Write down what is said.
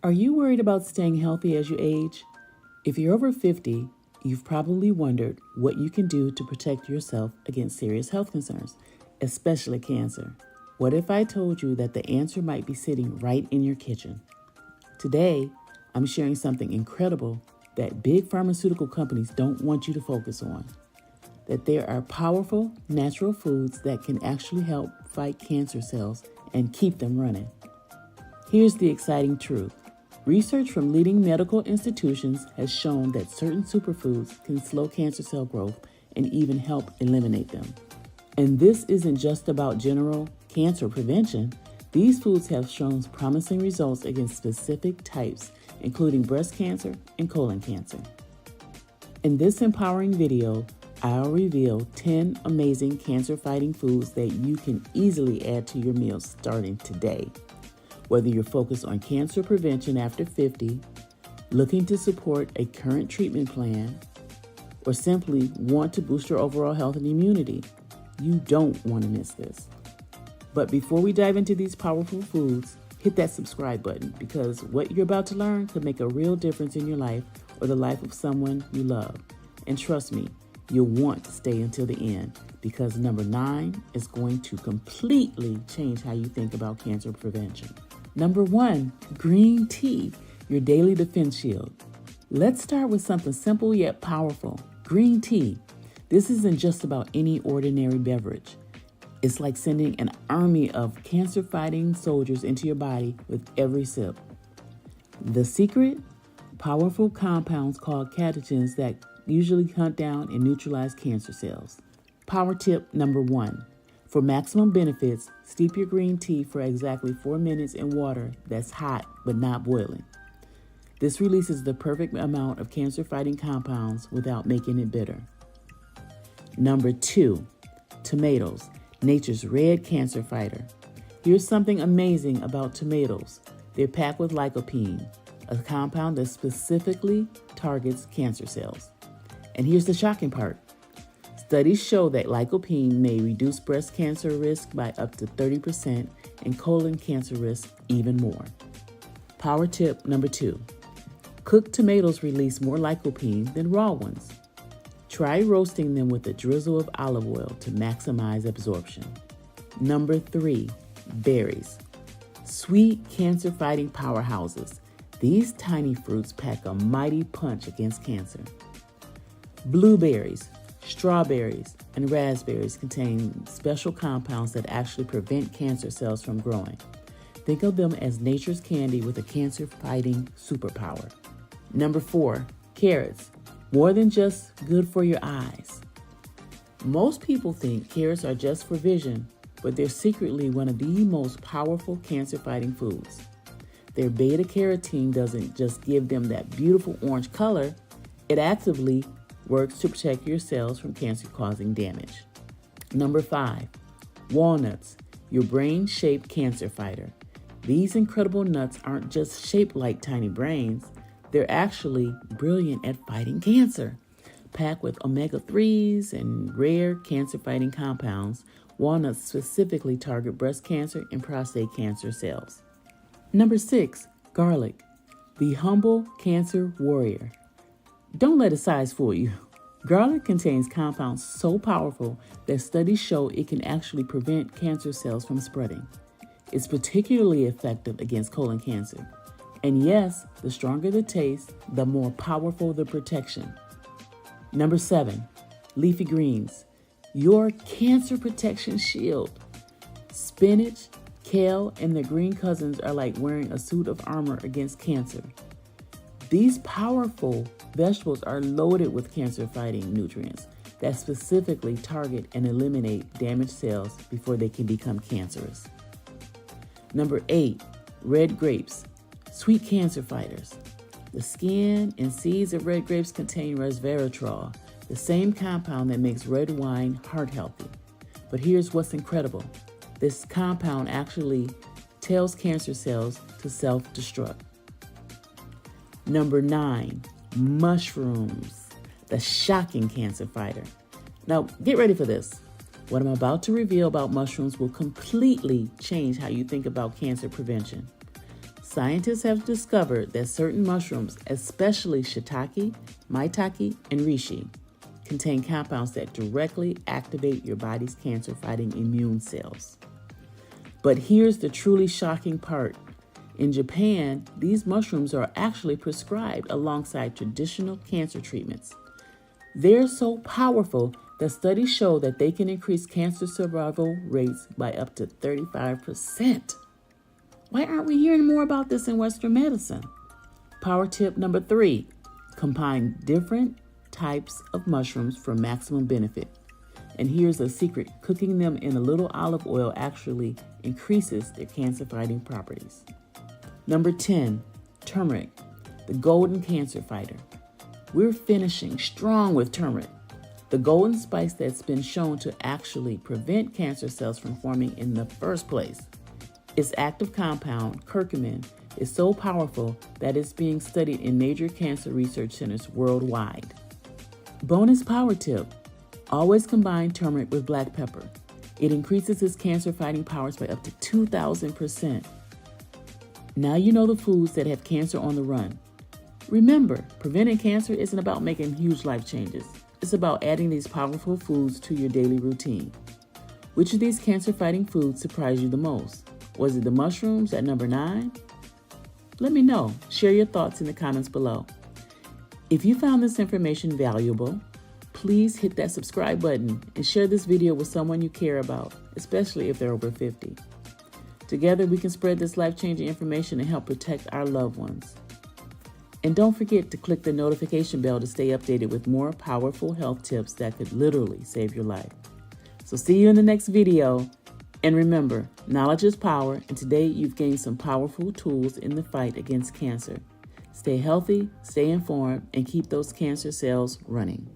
Are you worried about staying healthy as you age? If you're over 50, you've probably wondered what you can do to protect yourself against serious health concerns, especially cancer. What if I told you that the answer might be sitting right in your kitchen? Today, I'm sharing something incredible that big pharmaceutical companies don't want you to focus on. That there are powerful, natural foods that can actually help fight cancer cells and keep them running. Here's the exciting truth. Research from leading medical institutions has shown that certain superfoods can slow cancer cell growth and even help eliminate them. And this isn't just about general cancer prevention. These foods have shown promising results against specific types, including breast cancer and colon cancer. In this empowering video, I'll reveal 10 amazing cancer-fighting foods that you can easily add to your meals starting today. Whether you're focused on cancer prevention after 50, looking to support a current treatment plan, or simply want to boost your overall health and immunity, you don't want to miss this. But before we dive into these powerful foods, hit that subscribe button because what you're about to learn could make a real difference in your life or the life of someone you love. And trust me, you'll want to stay until the end because number 9 is going to completely change how you think about cancer prevention. Number 1, green tea, your daily defense shield. Let's start with something simple yet powerful. Green tea. This isn't just about any ordinary beverage. It's like sending an army of cancer-fighting soldiers into your body with every sip. The secret? Powerful compounds called catechins that usually hunt down and neutralize cancer cells. Power tip number 1. For maximum benefits, steep your green tea for exactly 4 minutes in water that's hot but not boiling. This releases the perfect amount of cancer-fighting compounds without making it bitter. Number 2, tomatoes, nature's red cancer fighter. Here's something amazing about tomatoes. They're packed with lycopene, a compound that specifically targets cancer cells. And here's the shocking part. Studies show that lycopene may reduce breast cancer risk by up to 30% and colon cancer risk even more. Power tip number 2. Cooked tomatoes release more lycopene than raw ones. Try roasting them with a drizzle of olive oil to maximize absorption. Number 3, berries. Sweet cancer-fighting powerhouses. These tiny fruits pack a mighty punch against cancer. Blueberries, strawberries, and raspberries contain special compounds that actually prevent cancer cells from growing. Think of them as nature's candy with a cancer-fighting superpower. Number 4, carrots. More than just good for your eyes. Most people think carrots are just for vision, but they're secretly one of the most powerful cancer-fighting foods. Their beta-carotene doesn't just give them that beautiful orange color, it actively works to protect your cells from cancer-causing damage. Number 5, walnuts, your brain-shaped cancer fighter. These incredible nuts aren't just shaped like tiny brains, they're actually brilliant at fighting cancer. Packed with omega-3s and rare cancer-fighting compounds, walnuts specifically target breast cancer and prostate cancer cells. Number 6, garlic, the humble cancer warrior. Don't let a size fool you. Garlic contains compounds so powerful that studies show it can actually prevent cancer cells from spreading. It's particularly effective against colon cancer. And yes, the stronger the taste, the more powerful the protection. Number 7, leafy greens, your cancer protection shield. Spinach, kale, and their green cousins are like wearing a suit of armor against cancer. These powerful vegetables are loaded with cancer-fighting nutrients that specifically target and eliminate damaged cells before they can become cancerous. Number 8, red grapes, sweet cancer fighters. The skin and seeds of red grapes contain resveratrol, the same compound that makes red wine heart healthy. But here's what's incredible. This compound actually tells cancer cells to self-destruct. Number 9, mushrooms, the shocking cancer fighter. Now, get ready for this. What I'm about to reveal about mushrooms will completely change how you think about cancer prevention. Scientists have discovered that certain mushrooms, especially shiitake, maitake, and reishi, contain compounds that directly activate your body's cancer-fighting immune cells. But here's the truly shocking part. In Japan, these mushrooms are actually prescribed alongside traditional cancer treatments. They're so powerful that studies show that they can increase cancer survival rates by up to 35%. Why aren't we hearing more about this in Western medicine? Power tip number 3, combine different types of mushrooms for maximum benefit. And here's a secret, cooking them in a little olive oil actually increases their cancer-fighting properties. Number 10, turmeric, the golden cancer fighter. We're finishing strong with turmeric, the golden spice that's been shown to actually prevent cancer cells from forming in the first place. Its active compound, curcumin, is so powerful that it's being studied in major cancer research centers worldwide. Bonus power tip, always combine turmeric with black pepper. It increases its cancer-fighting powers by up to 2,000%. Now you know the foods that have cancer on the run. Remember, preventing cancer isn't about making huge life changes. It's about adding these powerful foods to your daily routine. Which of these cancer-fighting foods surprised you the most? Was it the mushrooms at number 9? Let me know. Share your thoughts in the comments below. If you found this information valuable, please hit that subscribe button and share this video with someone you care about, especially if they're over 50. Together, we can spread this life-changing information and help protect our loved ones. And don't forget to click the notification bell to stay updated with more powerful health tips that could literally save your life. So see you in the next video. And remember, knowledge is power, and today you've gained some powerful tools in the fight against cancer. Stay healthy, stay informed, and keep those cancer cells running.